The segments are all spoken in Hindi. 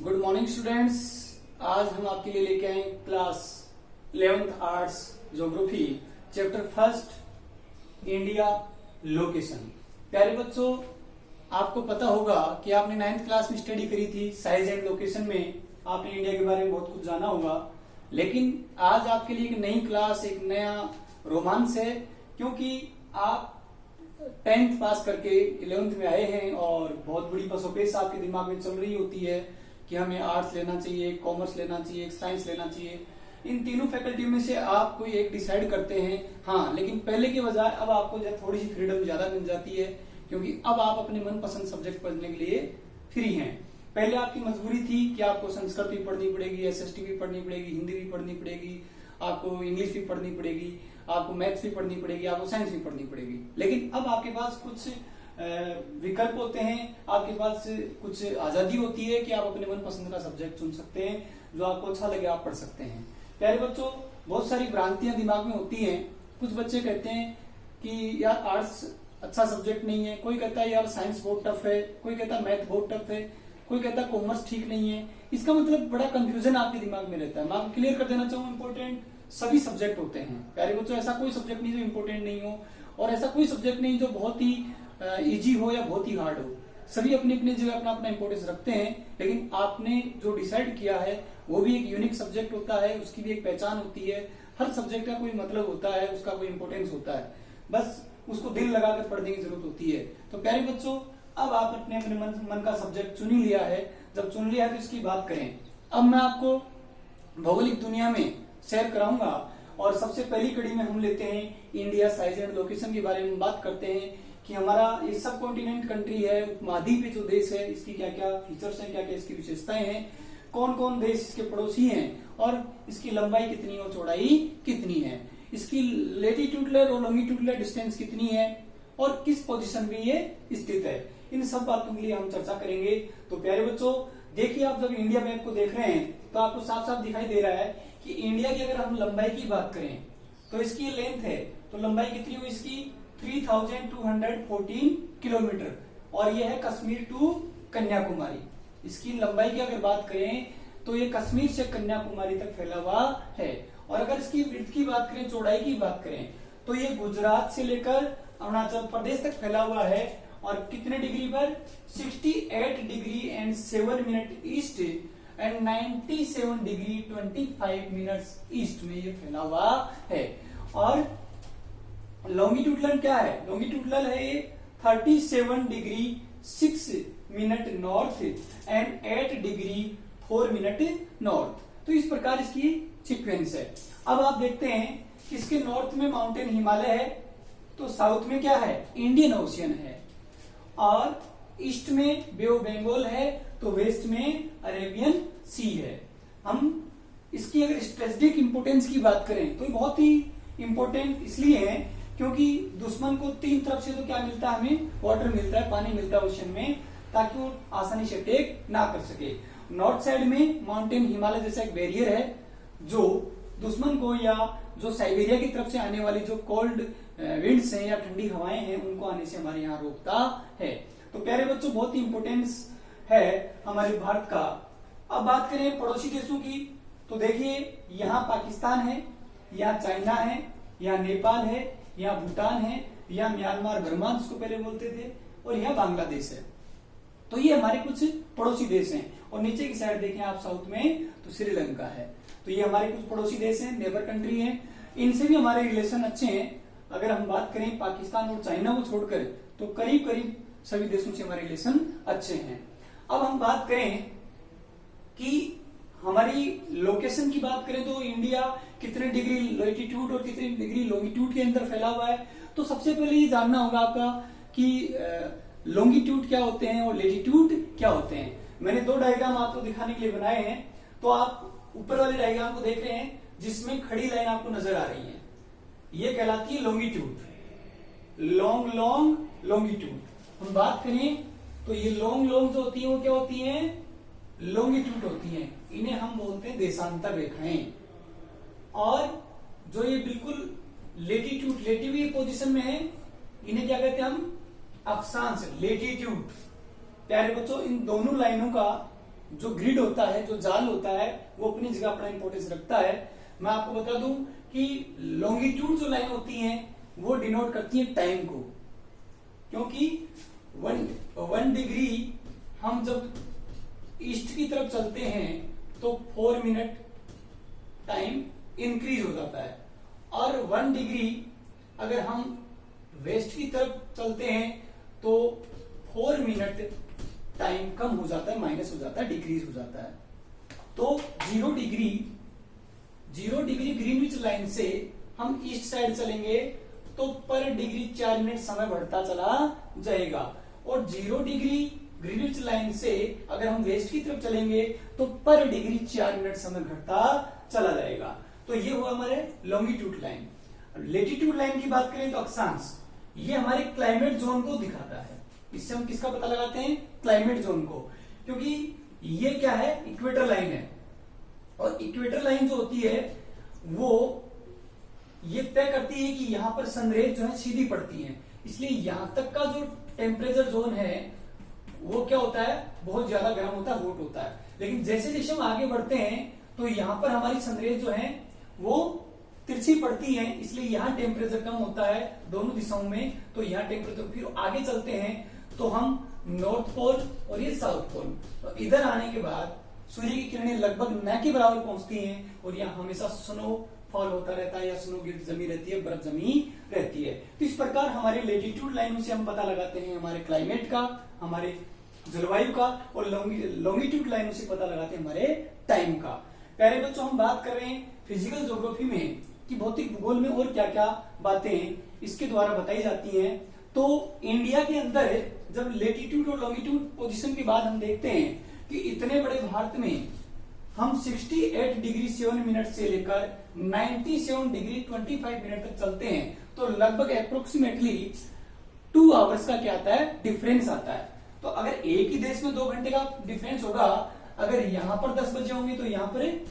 Good morning students. आज हम आपके लिए लेके आए class 11th arts geography chapter first India location. प्यारे बच्चों, आपको पता होगा कि आपने 9th क्लास में स्टडी करी थी साइज एंड लोकेशन में। आपने इंडिया के बारे में बहुत कुछ जाना होगा, लेकिन आज आपके लिए एक नई क्लास, एक नया रोमांस है, क्योंकि आप 10th पास करके 11th में आए हैं और बहुत बड़ी पसोपेश आपके दिमाग में चल रही होती है कि हमें आर्ट्स लेना चाहिए, कॉमर्स लेना चाहिए, साइंस लेना चाहिए। इन तीनों फैकल्टी में से आप कोई एक डिसाइड करते हैं। हाँ, लेकिन पहले के बजाय अब आपको थोड़ी सी फ्रीडम ज्यादा मिल जाती है, क्योंकि अब आप अपने मनपसंद सब्जेक्ट पढ़ने के लिए फ्री हैं। पहले आपकी मजबूरी थी कि आपको संस्कृत भी पढ़नी पड़ेगी, एसएसटी भी पढ़नी पड़ेगी, हिंदी भी पढ़नी पड़ेगी, आपको इंग्लिश भी पढ़नी पड़ेगी, आपको मैथ्स भी पढ़नी पड़ेगी, आपको साइंस भी पढ़नी पड़ेगी। लेकिन अब आपके पास कुछ विकल्प होते हैं, आपके पास कुछ आजादी होती है कि आप अपने मनपसंद का सब्जेक्ट चुन सकते हैं, जो आपको अच्छा लगे आप पढ़ सकते हैं। प्यारे बच्चों, बहुत सारी भ्रांतियां दिमाग में होती हैं। कुछ बच्चे कहते हैं कि यार आर्ट्स अच्छा सब्जेक्ट नहीं है, कोई कहता है यार साइंस बहुत टफ है, कोई कहता है मैथ बहुत टफ है, कोई कहता है कॉमर्स ठीक नहीं है। इसका मतलब बड़ा कंफ्यूजन आपके दिमाग में रहता है। मैं आपको क्लियर कर देना चाहूँ, इंपॉर्टेंट सभी सब्जेक्ट होते हैं। प्यारे बच्चों, ऐसा कोई सब्जेक्ट नहीं जो इंपॉर्टेंट नहीं हो, और ऐसा कोई सब्जेक्ट नहीं जो बहुत ही इजी हो या बहुत ही हार्ड हो। सभी अपनी अपनी जगह अपना अपना इंपॉर्टेंस रखते हैं, लेकिन आपने जो डिसाइड किया है वो भी एक यूनिक सब्जेक्ट होता है, उसकी भी एक पहचान होती है। हर सब्जेक्ट का कोई मतलब होता है, उसका कोई इंपॉर्टेंस होता है, बस उसको दिल लगाकर पढ़ने की जरूरत होती है। तो प्यारे बच्चों, अब आप अपने अपने मन का सब्जेक्ट चुन ही लिया है। जब चुन लिया है तो इसकी बात करें। अब मैं आपको भौगोलिक दुनिया में शेयर कराऊंगा, और सबसे पहली कड़ी में हम लेते हैं इंडिया साइज एंड लोकेशन के बारे में बात करते हैं कि हमारा ये सब कॉन्टिनेंट कंट्री है, उपमहाद्वीपीय जो देश है, इसकी क्या क्या फीचर्स हैं, क्या क्या इसकी विशेषताएं हैं, कौन कौन देश इसके पड़ोसी हैं, और इसकी लंबाई कितनी और चौड़ाई कितनी है, इसकी लेटीट्यूडलर और लॉन्गिट्यूडलर डिस्टेंस कितनी है, और किस पोजीशन में ये स्थित है। इन सब बातों के लिए हम चर्चा करेंगे। तो प्यारे बच्चों, देखिए, आप जब इंडिया मैप को देख रहे हैं तो आपको साफ साफ दिखाई दे रहा है कि इंडिया की अगर हम लंबाई की बात करें तो इसकी लेंथ है, तो लंबाई कितनी हुई इसकी 3214 किलोमीटर, और यह है कश्मीर टू कन्याकुमारी। इसकी लंबाई की अगर बात करें तो ये कश्मीर से कन्याकुमारी तक फैला हुआ है। और अगर इसकी विड्थ की बात करें, चौड़ाई की बात करें, तो ये गुजरात से लेकर अरुणाचल प्रदेश तक फैला हुआ है। और कितने डिग्री पर? 68 degree and 7 minute east and 97 degree 25 minutes east में ये फैला हुआ है। और लॉन्गिट्यूडल क्या है? लॉन्गिट्यूडल है ये 37 degree 6 minute north and 8 degree 4 minute north. तो इस प्रकार इसकी सीक्वेंस है। अब आप देखते हैं कि इसके नॉर्थ में माउंटेन हिमालय है, तो साउथ में क्या है? इंडियन ओशियन है, और ईस्ट में बे ऑफ बंगाल है, तो वेस्ट में अरेबियन सी है। हम इसकी अगर स्ट्रेटेजिक इंपोर्टेंस की बात करें तो ये बहुत ही इंपॉर्टेंट इसलिए है क्योंकि दुश्मन को तीन तरफ से तो क्या मिलता है? हमें वाटर मिलता है, पानी मिलता है ओशन में, ताकि वो आसानी से अटैक ना कर सके। नॉर्थ साइड में माउंटेन हिमालय जैसा एक बैरियर है, जो दुश्मन को या जो साइबेरिया की तरफ से आने वाली जो कोल्ड विंड्स हैं या ठंडी हवाएं हैं, उनको आने से हमारे यहाँ रोकता है। तो प्यारे बच्चों, बहुत ही इंपोर्टेंस है हमारे भारत का। अब बात करें पड़ोसी देशों की, तो देखिए, यहाँ पाकिस्तान है, यहाँ चाइना है, यहाँ नेपाल है, यहाँ भूटान है, यहाँ म्यांमार बर्मा जिसको पहले बोलते थे, और यहाँ बांग्लादेश है। तो ये हमारे कुछ पड़ोसी देश हैं। और नीचे की साइड देखें आप साउथ में, तो श्रीलंका है। तो ये हमारे कुछ पड़ोसी देश हैं, नेबर कंट्री हैं। इनसे भी हमारे रिलेशन अच्छे हैं। अगर हम बात करें पाकिस्तान और चाइना को छोड़कर, तो करीब करीब सभी देशों से हमारे रिलेशन अच्छे हैं। अब हम बात करें कि हमारी लोकेशन की बात करें तो इंडिया कितने डिग्री लैटिट्यूड और कितने डिग्री लॉन्गिट्यूड के अंदर फैला हुआ है। तो सबसे पहले ये जानना होगा आपका कि लॉन्गिट्यूड क्या होते हैं और लैटिट्यूड क्या होते हैं। मैंने दो डायग्राम आपको दिखाने के लिए बनाए हैं। तो आप ऊपर वाले डायग्राम को देख रहे हैं, जिसमें खड़ी लाइन आपको नजर आ रही है, ये कहलाती है लॉन्गिट्यूड। लॉन्ग लॉन्ग लॉन्गिट्यूड हम बात करें तो ये लॉन्ग लॉन्ग जो होती है वो क्या होती है? लॉन्गिट्यूड होती है। इन्हें हम बोलते हैं देशांतर रेखाएं। और जो ये बिल्कुल लेटीट्यूड लेटिव पोजीशन में है, इन्हें क्या कहते हैं हम? अक्षांश, लेटीट्यूड। प्यारे बच्चों, इन दोनों लाइनों का जो ग्रिड होता है, जो जाल होता है, वो अपनी जगह अपना इंपॉर्टेंस रखता है। मैं आपको बता दूं कि लॉन्गिट्यूड जो लाइन होती है वो डिनोट करती है टाइम को, क्योंकि 1 डिग्री हम जब ईस्ट की तरफ चलते हैं तो 4 मिनट टाइम इंक्रीज हो जाता है, और 1 डिग्री अगर हम वेस्ट की तरफ चलते हैं तो 4 मिनट टाइम कम हो जाता है, माइनस हो जाता है, डिक्रीज हो जाता है। तो 0 डिग्री ग्रीनविच लाइन से हम ईस्ट साइड चलेंगे तो पर डिग्री 4 मिनट समय बढ़ता चला जाएगा, और 0 डिग्री ग्रीनविच लाइन से अगर हम वेस्ट की तरफ चलेंगे तो पर डिग्री 4 मिनट समय घटता चला जाएगा। तो ये हुआ हमारे लॉन्गिट्यूड लाइन। लेटीट्यूड लाइन की बात करें तो अक्षांश, ये हमारे क्लाइमेट जोन को दिखाता है। इससे हम किसका पता लगाते हैं? क्लाइमेट जोन को, क्योंकि ये क्या है? इक्वेटर लाइन है, और इक्वेटर लाइन जो होती है वो ये तय करती है कि यहां पर सनरेज जो है सीधी पड़ती है, इसलिए यहां तक का जो टेम्परेचर जोन है वो क्या होता है? बहुत ज्यादा गर्म होता है, हॉट होता है। लेकिन जैसे जैसे हम आगे बढ़ते हैं तो यहां पर हमारी सनरेज जो है वो तिरछी पड़ती है, इसलिए यहाँ टेम्परेचर कम होता है दोनों दिशाओं में। तो यहाँ टेम्परेचर, फिर आगे चलते हैं तो हम नॉर्थ पोल और ये साउथ पोल, तो इधर आने के बाद सूर्य की किरणें लगभग न के बराबर पहुंचती हैं, और यहाँ हमेशा स्नोफॉल होता रहता है या स्नो जमी रहती है, बर्फ जमी रहती है। तो इस प्रकार हमारे लेटीट्यूड लाइनों से हम पता लगाते हैं हमारे क्लाइमेट का, हमारे जलवायु का, और लॉन्गिट्यूड लाइनों से पता लगाते हैं हमारे टाइम का। प्यारे बच्चों, हम बात कर रहे हैं फिजिकल ज्योग्राफी में कि भौतिक भूगोल में और क्या क्या बातें इसके द्वारा बताई जाती हैं। तो इंडिया के अंदर जब लेटीट्यूड और लॉन्गिट्यूड पोजीशन के बाद हम देखते हैं कि इतने बड़े भारत में हम 68 डिग्री 7 मिनट से लेकर 97 डिग्री 25 मिनट तक चलते हैं, तो लगभग अप्रोक्सीमेटली 2 आवर्स का क्या आता है? डिफरेंस आता है। तो अगर एक ही देश में 2 घंटे का डिफरेंस होगा, अगर यहां पर 10 बजे होंगे तो यहां पर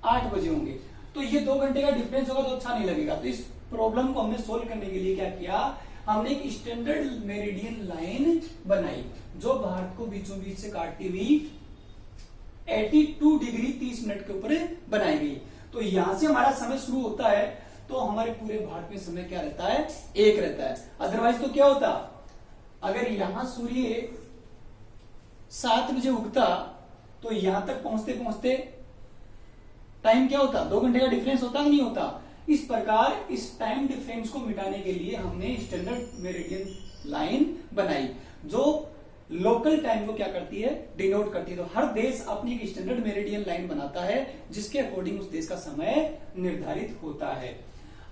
8 बजे होंगे, तो ये 2 घंटे का डिफरेंस होगा तो अच्छा नहीं लगेगा। तो इस प्रॉब्लम को हमने सोल्व करने के लिए क्या किया? हमने एक स्टैंडर्ड मेरिडियन लाइन बनाई जो भारत को बीचों बीच से काटती हुई 82 डिग्री 30 मिनट के ऊपर बनाई गई। तो यहां से हमारा समय शुरू होता है, तो हमारे पूरे भारत में समय क्या रहता है? एक रहता है। अदरवाइज तो क्या होता? अगर यहां सूर्य 7 बजे उगता तो यहां तक पहुंचते पहुंचते टाइम क्या होता? 2 घंटे का डिफरेंस होता कि नहीं होता? इस प्रकार इस टाइम डिफरेंस को मिटाने के लिए हमने स्टैंडर्ड मेरिडियन लाइन बनाई जो लोकल टाइम को क्या करती है? डिनोट करती है। तो हर देश अपनी एक स्टैंडर्ड मेरिडियन लाइन बनाता है जिसके अकॉर्डिंग उस देश का समय निर्धारित होता है।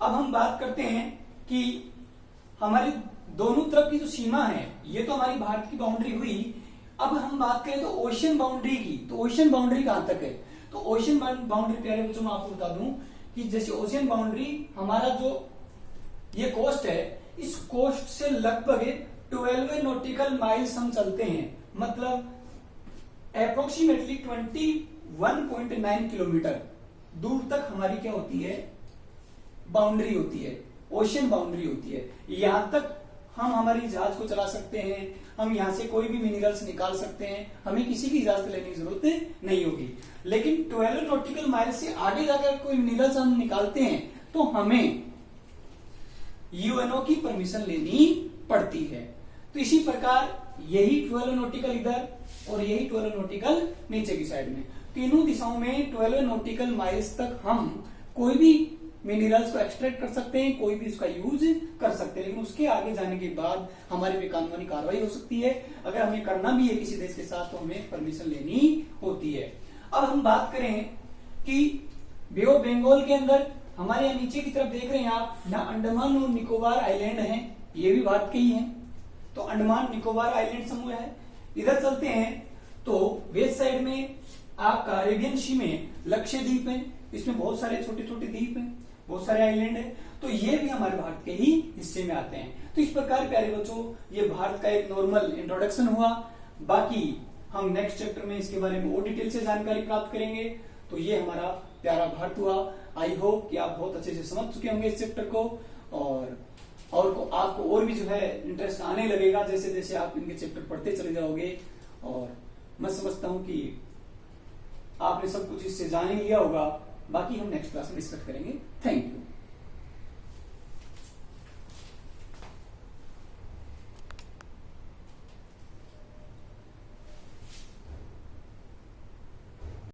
अब हम बात करते हैं कि हमारी दोनों तरफ की जो सीमा है, ये तो हमारी भारत की बाउंड्री हुई। अब हम बात करें तो ओशियन बाउंड्री की, तो ओशियन बाउंड्री कहां तक है? तो ओशियन बाउंड्री, प्यारे बच्चों, मैं आपको बता दूं कि जैसे ओशियन बाउंड्री हमारा जो ये कोस्ट है, इस कोस्ट से लगभग 12 नॉटिकल माइल्स हम चलते हैं, मतलब अप्रोक्सीमेटली 21.9 किलोमीटर दूर तक हमारी क्या होती है? बाउंड्री होती है, ओशियन बाउंड्री होती है। यहां तक हम हमारी जहाज को चला सकते हैं, हम यहां से कोई भी मिनरल्स निकाल सकते हैं, हमें किसी की इजाजत लेने की जरूरत नहीं होगी। लेकिन 12 नॉटिकल माइल से आगे जाकर कोई मिनरल्स हम निकालते हैं तो हमें यूएनओ की परमिशन लेनी पड़ती है। तो इसी प्रकार यही 12 नॉटिकल इधर और यही 12 नॉटिकल नीचे की साइड में, तीनों दिशाओं में 12 नॉटिकल माइल्स तक हम कोई भी मिनरल्स को एक्सट्रैक्ट कर सकते हैं, कोई भी उसका यूज कर सकते हैं। लेकिन उसके आगे जाने के बाद हमारे पे कानूनी कार्रवाई हो सकती है। अगर हमें करना भी है किसी देश के साथ तो हमें परमिशन लेनी होती है। अब हम बात करें कि बे ऑफ बंगाल के अंदर हमारे यहाँ नीचे की तरफ देख रहे हैं आप, यहाँ अंडमान और निकोबार आइलैंड हैं, ये भी भारत के ही हैं। तो अंडमान निकोबार आइलैंड समूह है। इधर चलते हैं तो वेस्ट साइड में आपका अरेबियन सी में लक्षद्वीप है, इसमें बहुत सारे छोटे छोटे द्वीप हैं, बहुत सारे आइलैंड है, तो ये भी हमारे भारत के ही हिस्से में आते हैं। तो इस प्रकार प्यारे बच्चों, ये भारत का एक नॉर्मल इंट्रोडक्शन हुआ। बाकी हम नेक्स्ट चैप्टर में इसके बारे में और डिटेल से जानकारी प्राप्त करेंगे। तो ये हमारा प्यारा भारत हुआ। आई होप कि आप बहुत अच्छे से समझ चुके होंगे इस चैप्टर को, और आपको और भी जो है इंटरेस्ट आने लगेगा जैसे जैसे आप इनके चैप्टर पढ़ते चले जाओगे। और मैं समझता हूं कि आपने सब कुछ इससे जान ही लिया होगा। बाकी हम नेक्स्ट क्लास में डिस्कस करेंगे। Thank you.